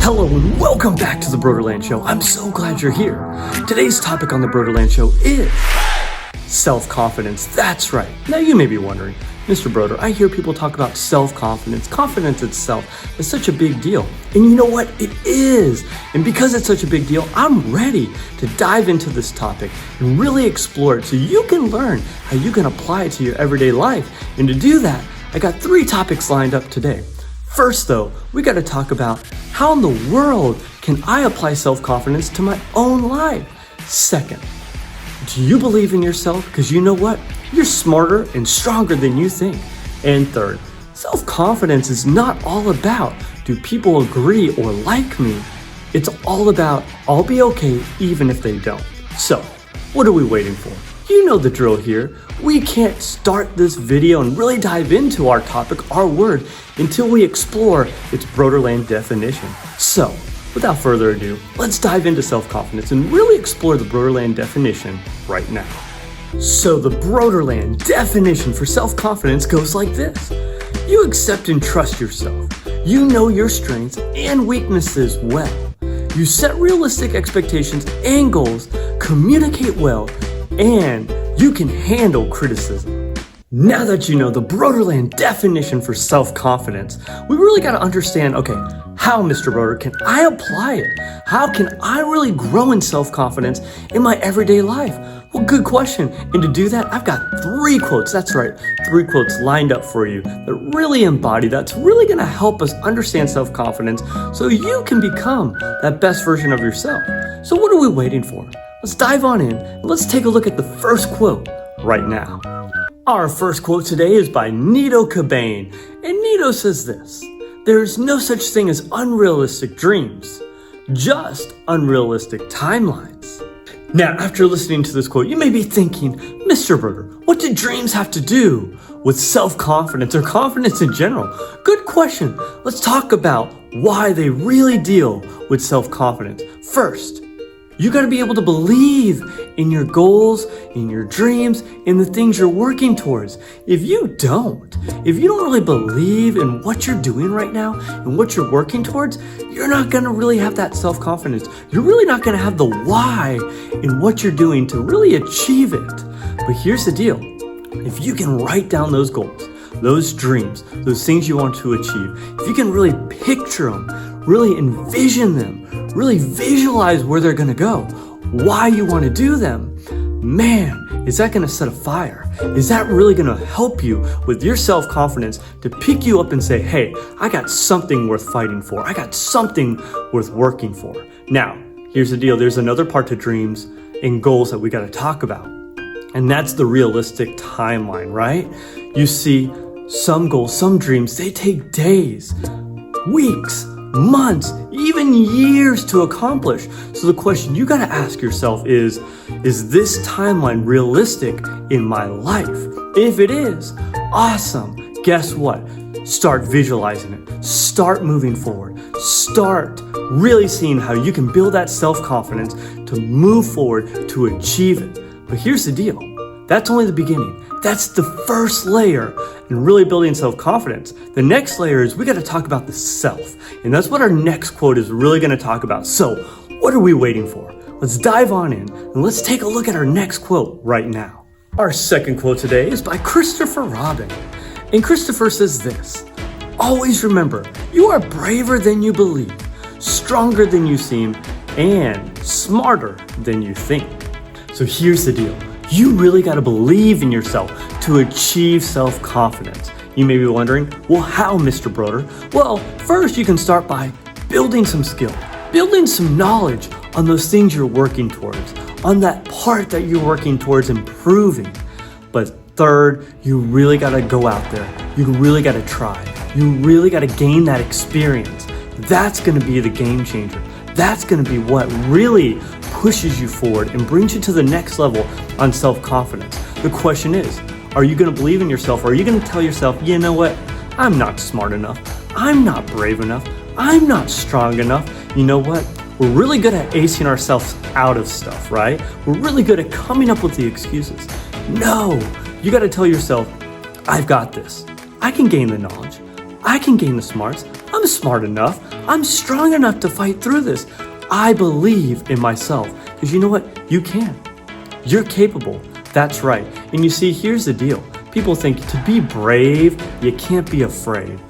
Hello and welcome back to the Brodeurland Show. I'm so glad you're here. Today's topic on the Brodeurland Show is self-confidence. That's right. Now you may be wondering, Mr. Broder, I hear people talk about self-confidence. Confidence itself is such a big deal. And you know what? It is. And because it's such a big deal, I'm ready to dive into this topic and really explore it so you can learn how you can apply it to your everyday life. And to do that, I got 3 topics lined up today. First though, we got to talk about how in the world can I apply self-confidence to my own life? Second, do you believe in yourself? Because you know what? You're smarter and stronger than you think. And third, self-confidence is not all about do people agree or like me. It's all about I'll be okay even if they don't. So, what are we waiting for? You know the drill here. We can't start this video and really dive into our topic, our word, until we explore its Brodeurland definition. So, without further ado, let's dive into self-confidence and really explore the Brodeurland definition right now. So the Brodeurland definition for self-confidence goes like this. You accept and trust yourself. You know your strengths and weaknesses well. You set realistic expectations and goals, communicate well, and you can handle criticism. Now that you know the Brodeurland definition for self-confidence, we really got to understand, okay, how, Mr. Broder, can I apply it? How can I really grow in self-confidence in my everyday life? Well, good question. And to do that, I've got 3 quotes. That's right, 3 quotes lined up for you that really embody that's really going to help us understand self-confidence so you can become that best version of yourself. So what are we waiting for? Let's dive on in and let's take a look at the first quote right now. Our first quote today is by Nito Cobain, and Nito says this: "There is no such thing as unrealistic dreams, just unrealistic timelines." Now, after listening to this quote, you may be thinking, Mr. Broder, what do dreams have to do with self-confidence or confidence in general? Good question. Let's talk about why they really deal with self-confidence. First, you got to be able to believe in your goals, in your dreams, in the things you're working towards. If you don't really believe in what you're doing right now and what you're working towards, you're not going to really have that self-confidence. You're really not going to have the why in what you're doing to really achieve it. But here's the deal. If you can write down those goals, those dreams, those things you want to achieve, if you can really picture them, really envision them, really visualize where they're going to go, why you want to do them, man, is that going to set a fire? Is that really going to help you with your self-confidence to pick you up and say, hey, I got something worth fighting for. I got something worth working for. Now, here's the deal. There's another part to dreams and goals that we got to talk about. And that's the realistic timeline, right? You see, some goals, some dreams, they take days, weeks, months, even years to accomplish. So the question you got to ask yourself is this timeline realistic in my life? If it is, awesome. Guess what? Start visualizing it. Start moving forward. Start really seeing how you can build that self-confidence to move forward to achieve it. But here's the deal. That's only the beginning. That's the first layer in really building self-confidence. The next layer is we got to talk about the self. And that's what our next quote is really going to talk about. So what are we waiting for? Let's dive on in and let's take a look at our next quote right now. Our second quote today is by Christopher Robin. And Christopher says this: "Always remember, you are braver than you believe, stronger than you seem, and smarter than you think." So here's the deal. You really got to believe in yourself to achieve self-confidence. You may be wondering, well, how, Mr. Broder? Well, first you can start by building some skill, building some knowledge on those things you're working towards, on that part that you're working towards improving. But third, you really got to go out there. You really got to try. You really got to gain that experience. That's going to be the game changer. That's going to be what really pushes you forward and brings you to the next level on self-confidence. The question is, are you going to believe in yourself? Or are you going to tell yourself, you know what? I'm not smart enough. I'm not brave enough. I'm not strong enough. You know what? We're really good at acing ourselves out of stuff, right? We're really good at coming up with the excuses. No, you got to tell yourself, I've got this. I can gain the knowledge. I can gain the smarts. I'm I'm smart enough. I'm strong enough to fight through this. I believe in myself. Because you know what? You can. You're capable. That's right. And you see, here's the deal. People think to be brave, you can't be afraid.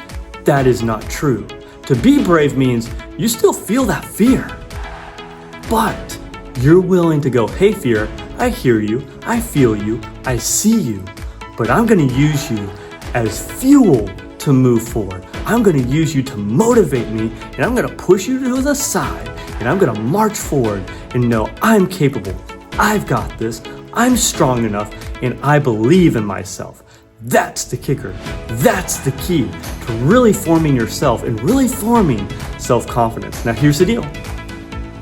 That is not true. To be brave means you still feel that fear. But you're willing to go, hey fear, I hear you, I feel you, I see you. But I'm going to use you as fuel to move forward. I'm going to use you to motivate me, and I'm going to push you to the side, and I'm going to march forward and know I'm capable. I've got this. I'm strong enough, and I believe in myself. That's the kicker. That's the key to really forming yourself and really forming self-confidence. Now here's the deal.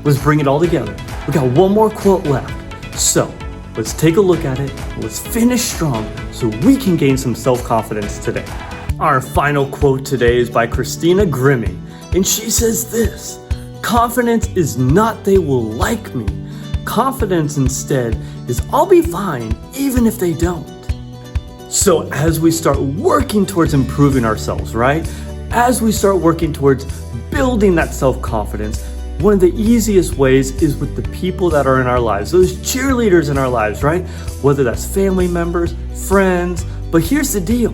Let's bring it all together. We got one more quote left. So let's take a look at it. Let's finish strong so we can gain some self-confidence today. Our final quote today is by Christina Grimmie, and she says this: confidence is not they will like me. Confidence instead is I'll be fine even if they don't. So as we start working towards improving ourselves, right? As we start working towards building that self-confidence, one of the easiest ways is with the people that are in our lives, those cheerleaders in our lives, right? Whether that's family members, friends, but here's the deal.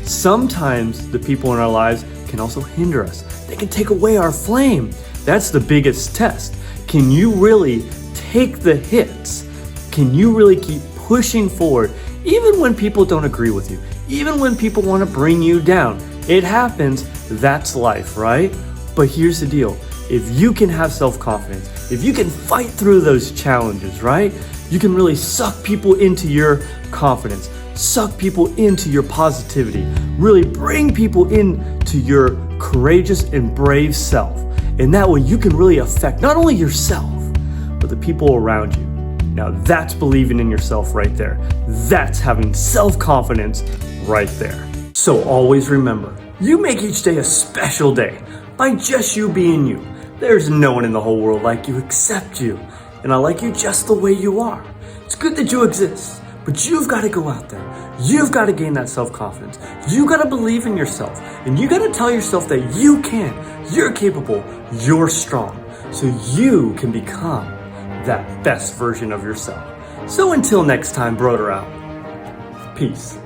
Sometimes the people in our lives can also hinder us. They can take away our flame. That's the biggest test. Can you really take the hits? Can you really keep pushing forward even when people don't agree with you? Even when people want to bring you down? It happens. That's life, right? But here's the deal. If you can have self-confidence, if you can fight through those challenges, right? You can really suck people into your confidence, suck people into your positivity, really bring people into your courageous and brave self. And that way you can really affect not only yourself, but the people around you. Now that's believing in yourself right there. That's having self-confidence right there. So always remember, you make each day a special day by just you being you. There's no one in the whole world like you except you. And I like you just the way you are. It's good that you exist, but you've got to go out there. You've got to gain that self-confidence. You got to believe in yourself. And you got to tell yourself that you can. You're capable. You're strong. So you can become that best version of yourself. So until next time, Broder out. Peace.